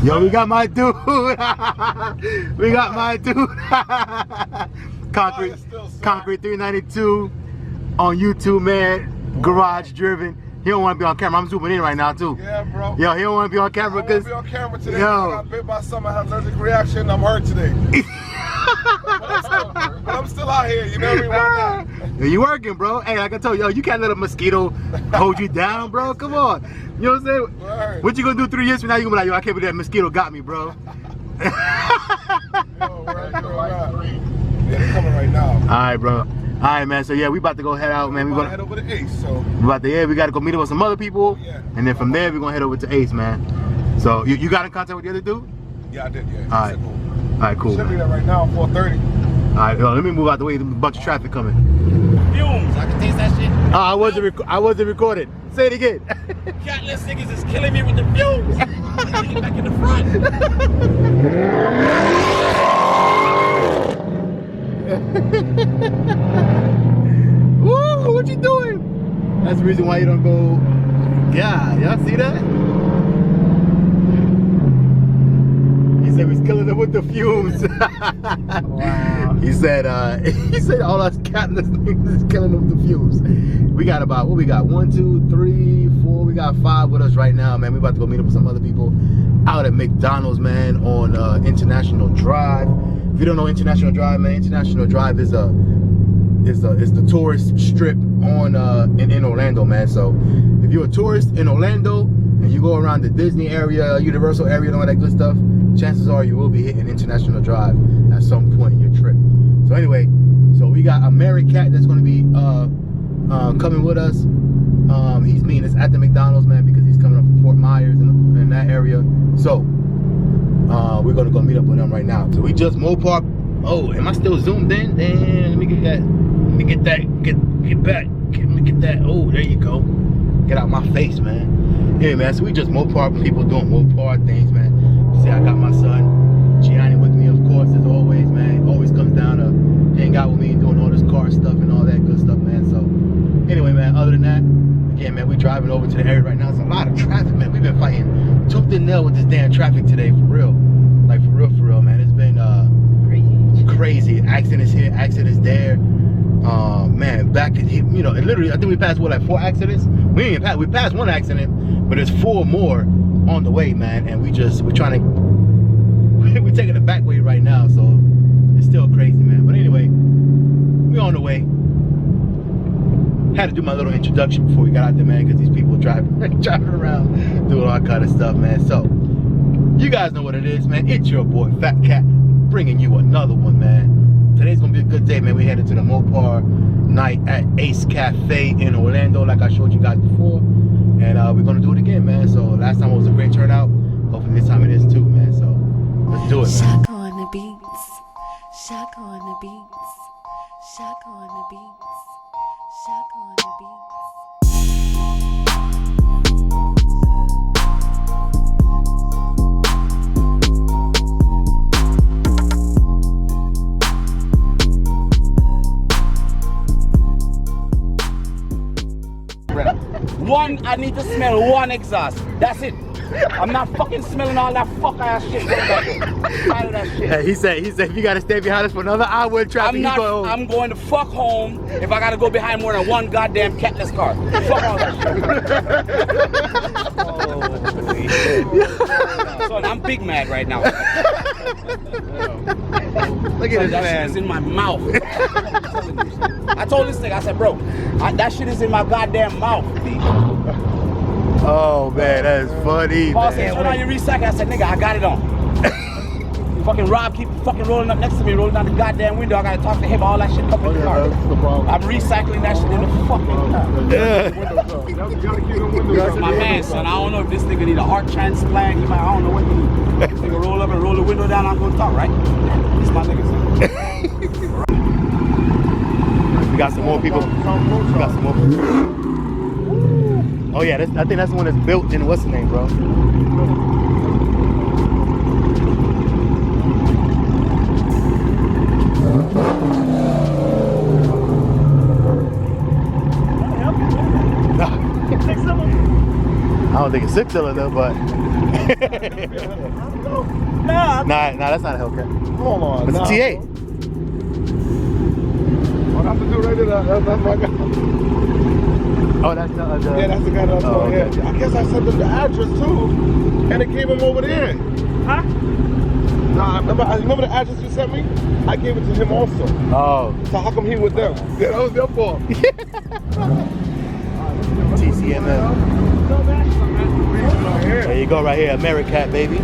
Yo, we got my dude. We got my dude. Concrete 392 on YouTube, man. Garage driven. He don't want to be on camera. I'm zooming in right now too. Yeah, bro. Yo, he don't want to be on camera because. I don't want to be on camera today. Yo. I got bit by something. I had an allergic reaction. I'm hurt today. but I'm still out here. You know what I mean? Yeah, you working, bro. Hey, like I told you, yo, you can't let a mosquito hold you down, bro. Come on. You know what I'm saying? Right. What you gonna do 3 years from now? You gonna be like, yo, I can't believe that mosquito got me, bro. Yo, right. Yeah, they're coming right now. All right, bro. All right, man. So yeah, we about to go head out, man. We're gonna head over to Ace. So we about to, yeah, we gotta go meet up with some other people, and then from there we're gonna head over to Ace, man. So you got in contact with the other dude? Yeah, I did. Yeah. All right. Cool. All right, cool. Should be there right now, 4:30. All right, yo, let me move out the way. There's a bunch of traffic coming. Fumes, I can taste that shit. I wasn't recorded. Say it again. Catless niggas is killing me with the fumes. Get back in the front. Woo, what you doing? That's the reason why you don't go. Yeah, y'all see that? He said he's killing them with the fumes. Wow. He said all us catless niggas is killing them with the fumes. We got about, what we got? 1, 2, 3, 4. We got 5 with us right now, man. We about to go meet up with some other people out at McDonald's, man, on International Drive. If you don't know International Drive, man, International Drive is the tourist strip on in Orlando, man. So if you're a tourist in Orlando and you go around the Disney area, Universal area, and all that good stuff, chances are you will be hitting International Drive at some point in your trip. So anyway, so we got a married cat that's going to be coming with us. He's meeting us at the McDonald's, man, because he's coming up from Fort Myers in that area. So we're gonna go meet up with him right now. So we just Mopar. Oh, am I still zoomed in? Damn, let me get that. Let me get that. Get back. Let me get that. Oh, there you go. Get out my face, man. Yeah, man. So we just Mopar people doing Mopar things, man. See, I got my son Gianni with me, of course, as always, man. Always comes down to hang out with me, doing all this car stuff and all that good stuff, man. So anyway, man. Other than that, again, man, we driving over to the area right now. It's a lot of traffic, man. We've been fighting tooth and nail with this damn traffic today, for real. Like for real, man. It's been crazy. Accidents here, accidents there. Man, back at, you know, literally, I think we passed what, like 4 accidents. We passed 1 accident, but there's 4 more on the way, man. And we're taking the back way right now, so it's still crazy, man. But anyway, we're on the way. Had to do my little introduction before we got out there, man, because these people driving around doing all kind of stuff, man. So you guys know what it is, man. It's your boy Fatkat bringing you another one, man. Today's gonna be a good day, man. We headed to the Mopar night at Ace Cafe in Orlando, like I showed you guys before, and we're gonna do it again, man. So last time it was a great turnout. Hopefully this time it is too, man. So let's do it, man. Shaka on the beats, Shaka on the beats, Shaka on the beats, Shaka on the beats. One, I need to smell 1 exhaust. That's it. I'm not fucking smelling all that fuck ass shit. Tired of that shit. Hey, he said if you gotta stay behind us for another hour in traffic, I'm going to fuck home if I gotta go behind more than 1 goddamn catless car. Fuck all that shit. Son, I'm big mad right now. Look at this that man. Shit is in my mouth. I told this nigga, I said, bro, that shit is in my goddamn mouth, B. Oh man, that is funny. Paul said, turn on your recycle. I said, nigga, I got it on. Fucking Rob keep fucking rolling up next to me, rolling down the goddamn window. I gotta talk to him, all that shit up in the car. I'm recycling that shit in the fucking car. That's my man, son. I don't know if this nigga need a heart transplant. I don't know what he need. This nigga roll up and roll the window down, I'm gonna talk, right? This my nigga, son. We got some more people. We got some more people. Oh yeah, I think that's the one that's built in, what's the name, bro? I don't think it's 6-cylinder, but Nah, that's not a Hellcat. hold on. It's a TA. What I have to do right there, that's my guy. Oh, that's the Yeah, that's the guy that I was Oh, talking okay. I guess I sent them the address too, and it gave him over there. Huh? Nah, remember the address you sent me? I gave it to him also. Oh, So how come he with them? Yeah, that was their fault. TCMM. There you go, right here, AmeriCat, baby.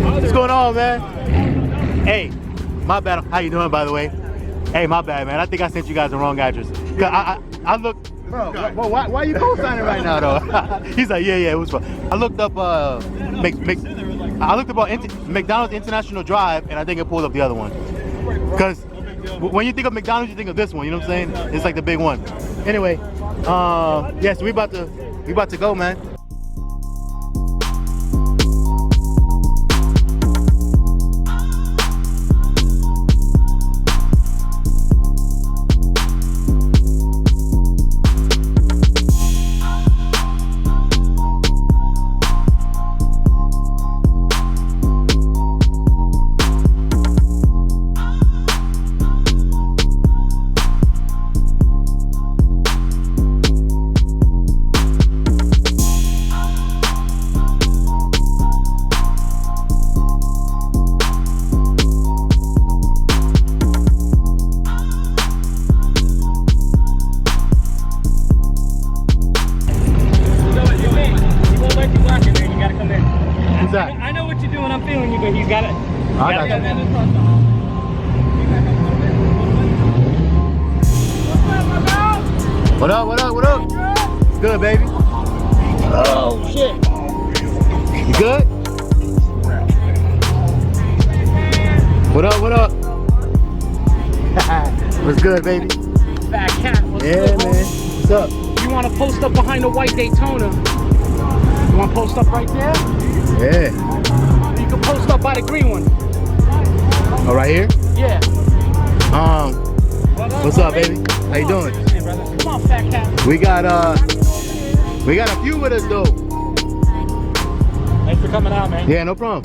What's going on, man? Hey, my bad. How you doing, by the way? Hey, my bad, man. I think I sent you guys the wrong address. I looked. Bro, why you co-signing right now, though? He's like, yeah, it was fun. I looked up McDonald's International Drive, and I think it pulled up the other one. Because when you think of McDonald's, you think of this one. You know what I'm saying? It's like the big one. Anyway, yeah. So we about to go, man. I know what you're doing. I'm feeling you, but he's got it. I got you. What up? Good, baby. Oh, shit. You good? What up? What's good, baby? Fatkat. Yeah, man. What's up? You want to post up behind the white Daytona? You want to post up right there? Yeah. You can post up by the green one. Oh, right here? Yeah. What's up, baby? How you doing? Hey, brother. Come on, Fatkat. We got a few with us though. Thanks for coming out, man. Yeah, no problem.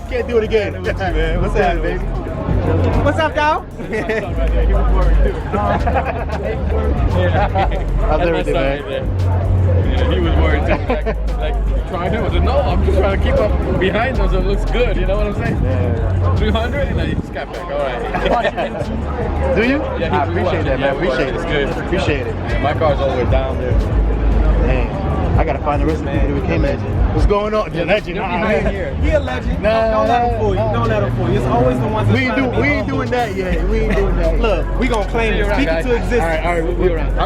Can't do it again. Man, what's up, baby? What's up, dog? How's everything, man? Yeah, he was worried too. Like trying to. I said, no, I'm just trying to keep up behind them so it looks good. You know what I'm saying? Yeah. 300 and I just got back. All right. Do you? Yeah, I appreciate that, man. Appreciate it. It's good. Appreciate it. Yeah, my car's all the way down there. Man, I gotta find the rest of the people who came in. What's going on? The legend. He a legend. Nah, Don't let him fool you. Don't let him fool you. It's always the ones that We ain't doing that yet. We ain't doing that. Look, we gonna claim it. around, Speaking guys. to existence. All right.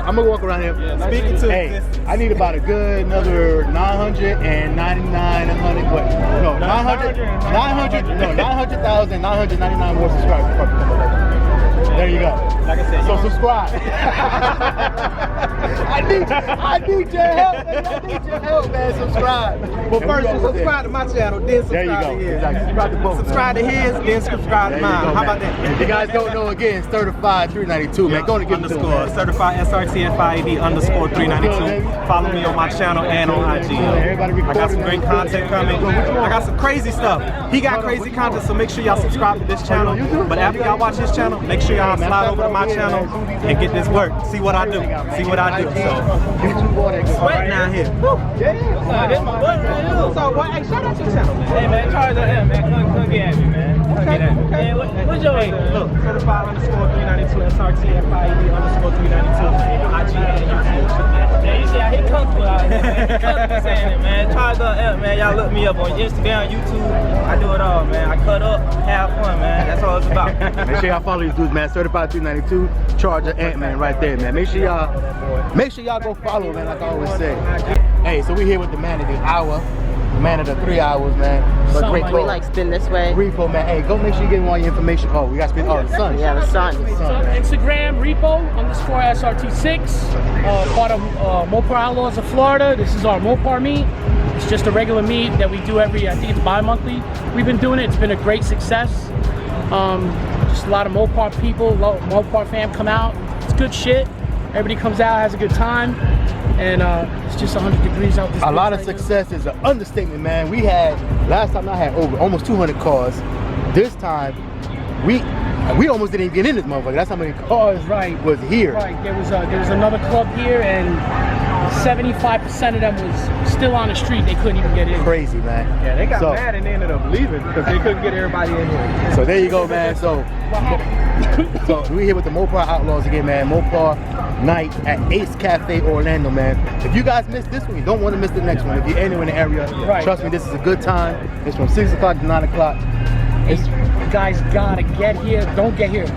I'm gonna walk around here. Speaking to Hey, existence. I need about a good another 999, 100, what? No, 900,000, 999 more subscribers. There you go. Like I said, So subscribe. I need your help, man. I need your help, man. Subscribe. Well, first you subscribe to my channel, then There you subscribe go. to his. Exactly. Subscribe to both. Subscribe to his, then subscribe to mine. How about that? If you guys don't know, again, it's certified 392, man. Go and give it to Underscore him, certified SRT FIED underscore 392. Follow me on my channel and on IG. I got some great content coming. I got some crazy stuff. He got crazy content, so make sure y'all subscribe to this channel. But after y'all watch his channel, make sure y'all slide over to my channel and get this work. See what I do. See what I do. So, sweating out here. So, boy, hey, shout out to your channel, man. Hey man, charge up here, man. Come get at me, man. Okay. Hey, what's your name? Look, certified underscore 392 SRT FIED underscore 392 IG and YouTube. Yeah, you see how he comfortable out here, man. He comfortable saying it, man. Charge up here, man. Y'all look me up on Instagram, YouTube. I do it all, man. I cut up, have fun, man. That's all it's about. Make sure y'all follow these dudes, man. Certified 392, Charger Ant-Man right there, man. Make sure y'all go follow, man, like I always say. Hey, so we here with the man of the hour, the man of the 3 hours, man. But great We like spin this way. Repo, man. Hey, go make sure you get all your information. Oh, we got to spin. Oh, the sun. Yeah, the sun. Instagram, repo_SRT6, part of Mopar Outlaws of Florida. This is our Mopar meet. It's just a regular meet that we do I think it's bi-monthly. We've been doing it. It's been a great success. Just a lot of Mopar people, Mopar fam come out. It's good shit. Everybody comes out, has a good time. And it's just 100 degrees out this A lot of success is an understatement, man. We had, last time I had almost 200 cars. This time, we almost didn't even get in this motherfucker. That's how many cars was here. Right, there was another club here and 75% of them was still on the street. They couldn't even get in. Crazy, man. Yeah, they got mad and they ended up leaving because they couldn't get everybody in here. So there you go, man. So we here with the Mopar Outlaws again, man. Mopar night at Ace Cafe Orlando, man. If you guys missed this one, you don't want to miss the next one. If you're anywhere in the area, trust me, this is a good time. It's from 6 o'clock to 9 o'clock. You guys gotta get here. Don't get here.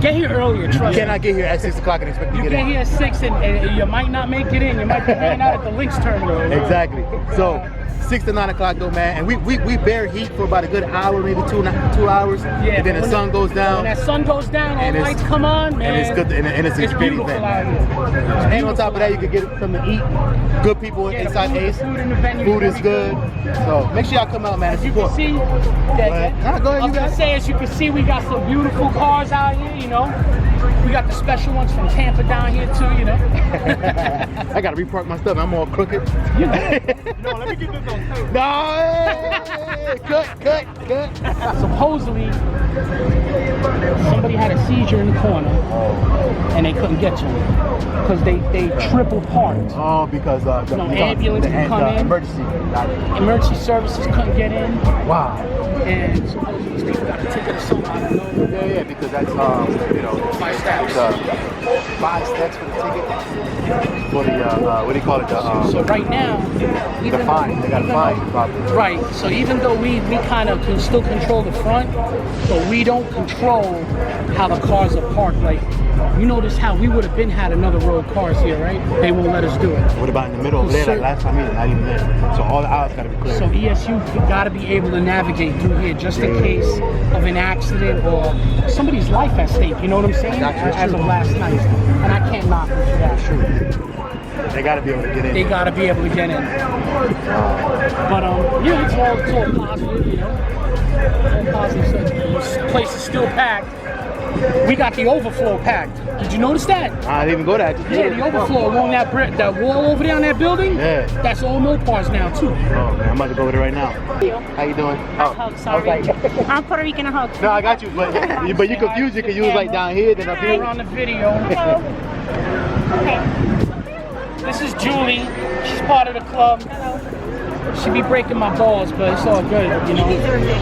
Get here earlier, trust me. You cannot get here at 6 o'clock and expect to get in. You get here at 6 and you might not make it in. You might be hanging out at the Lynx terminal. Exactly. So 6 to 9 o'clock though, man. And we bear heat for about a good hour, maybe two hours. Yeah. And then the sun goes down. When that sun goes down, all the lights come on, man. And it's good. And it's a great beautiful event, out man. here. And on top of that, you can get something to eat. Good people inside Ace. Food in the venue. Food is good. So make sure y'all come out, man. As you can see, Go ahead, I was you gonna guys. say, as you can see, we got some beautiful cars out here, you know. We got the special ones from Tampa down here too, you know. I gotta repark my stuff. I'm all crooked. No, let me get this on tape. No, cut. Supposedly, somebody had a seizure in the corner, and they couldn't get to him because they triple parked. Oh, because the ambulance can come in. Emergency services couldn't get in. Wow. And supposedly these people got a ticket or something. I don't know. Yeah, because that's 5 steps for the ticket. For the what do you call it? So right now, the fine. They got a fine, probably. Right. So even though we kind of can still control the front, but we don't control how the cars are parked. Like, you notice how we would have had another row of cars here, right? They won't let us do it. What about in the middle over there? Like last time, not even there. So all the aisles gotta be clear. So ESU got to be able to navigate through here just in case of an accident or somebody's life at stake. You know what I'm saying? As of last night, and I can't knock them for that. True. They gotta be able to get in. They gotta be able to get in. But yeah, it's all positive, you know. All positive. So this place is still packed. We got the overflow packed. Did you notice that? I didn't even go there. Yeah, the overflow along that wall over there on that building. Yeah. That's all Mopars now too. Oh man, I'm about to go over there right now. How you doing? Oh, sorry. I'm Puerto Rican and hug. No, I got you, but you confused. You can use like down here, then up here. We're on the video. Okay. This is Julie. She's part of the club. She be breaking my balls, but it's all good, you know. He deserves it.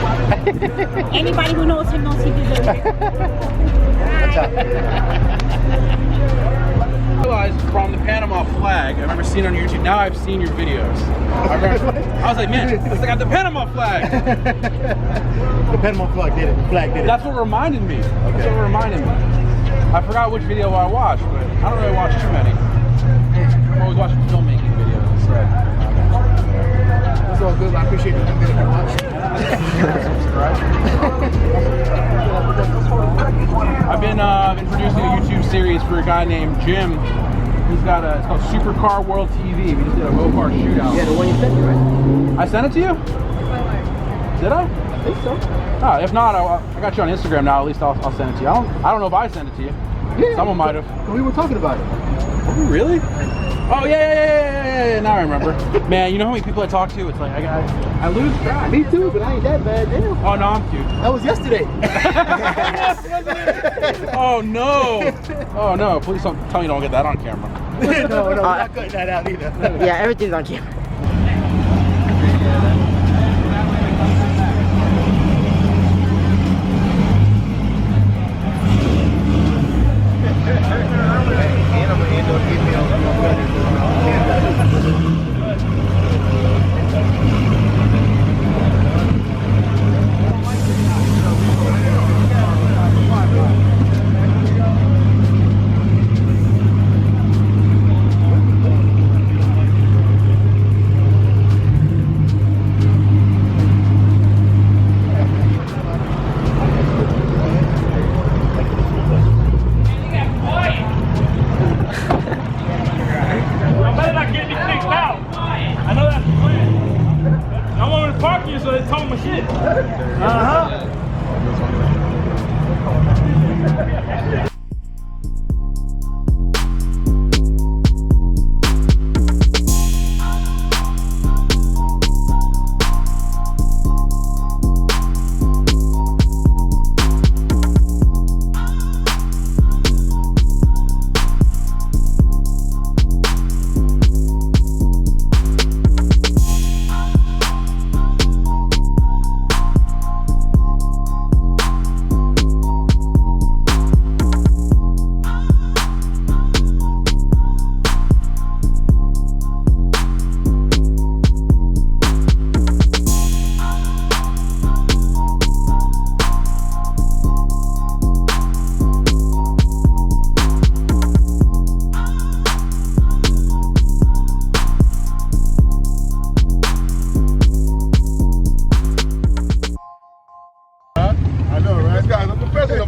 Anybody who knows him knows he deserves it. I realized from the Panama flag, I remember seeing it on YouTube. Now I've seen your videos. I was like, man, it's like the Panama flag. The Panama flag did it. The flag did it. That's what reminded me. That's what reminded me. I forgot which video I watched, but I don't really watch too many. I'm always watching filmmaking videos instead. It's all good. I appreciate it. I've been series for a guy named Jim. He's got it's called Supercar World TV. We just did a Mopar shootout. Yeah, the one you sent me, right? I sent it to you? Did I? I think so. Oh, if not, I got you on Instagram now. At least I'll send it to you. I don't know if I sent it to you. Yeah, someone might have. We were talking about it. Oh, really? Oh yeah. Now I remember. Man, you know how many people I talk to? It's like I lose track. Me too, but I ain't that bad. Damn. Oh no, I'm cute. That was yesterday. Oh no. Oh no. Please don't tell me you don't get that on camera. No, we're not cutting that out either. Yeah, everything's on camera.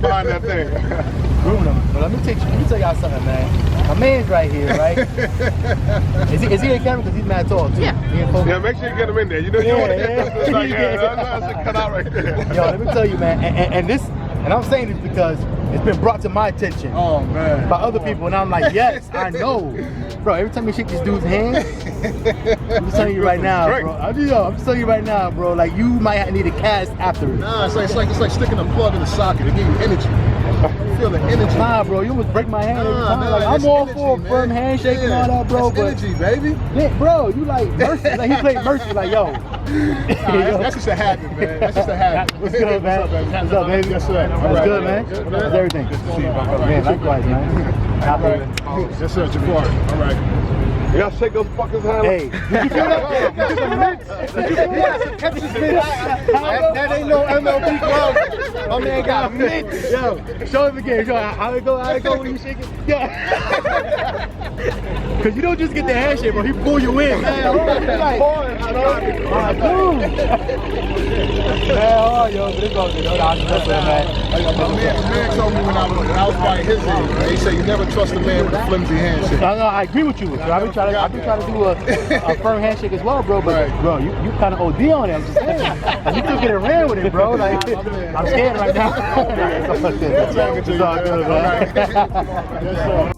behind that thing. But let me tell y'all something, man. My man's right here, right? Is he in camera? Because he's mad tall, too. Yeah. Yeah, make sure you get him in there. You know you want to get this like, that's cut out right there. Yo, let me tell you, man, and I'm saying this because it's been brought to my attention by other people, and I'm like, yes, I know. Bro, every time you shake this dude's hand, I'm just telling you right now, bro. I'm just telling you right now, bro, like you might need a cast after it. Nah, it's like sticking a plug in the socket. It gives you energy. You feel the energy. Nah, bro, you almost break my hand every time. Like, I'm all for a firm handshake and all that, bro. That's energy, baby. Yeah, bro, you like mercy. Like he played mercy, like yo. That's just a habit, man. That's just a habit. What's good, man? What's up, baby? Yes, sir. What's good, man? How's everything? Good to see you, my brother. Man, likewise, man. All right. Yes, sir, Jafar. All right. You gotta shake those fuckers' hands. Hey, did you feel that? Did you feel that? That ain't no MLB club. My man got mitts. Yo, show him again. Show how it go when you shake it. Yeah. Cause you don't just get the handshake, bro. He pull you in. Man, alright, dude. Man, yo, but it's all good. Man. The man told me when I was by his age, man, he said you never trust a man with a flimsy handshake. No, I agree with you. I've been trying to do a firm handshake as well, bro. But bro, you kind of OD on it. I'm just saying. Like, you took it and ran with it, bro. Like I'm scared right now. It's all good, man.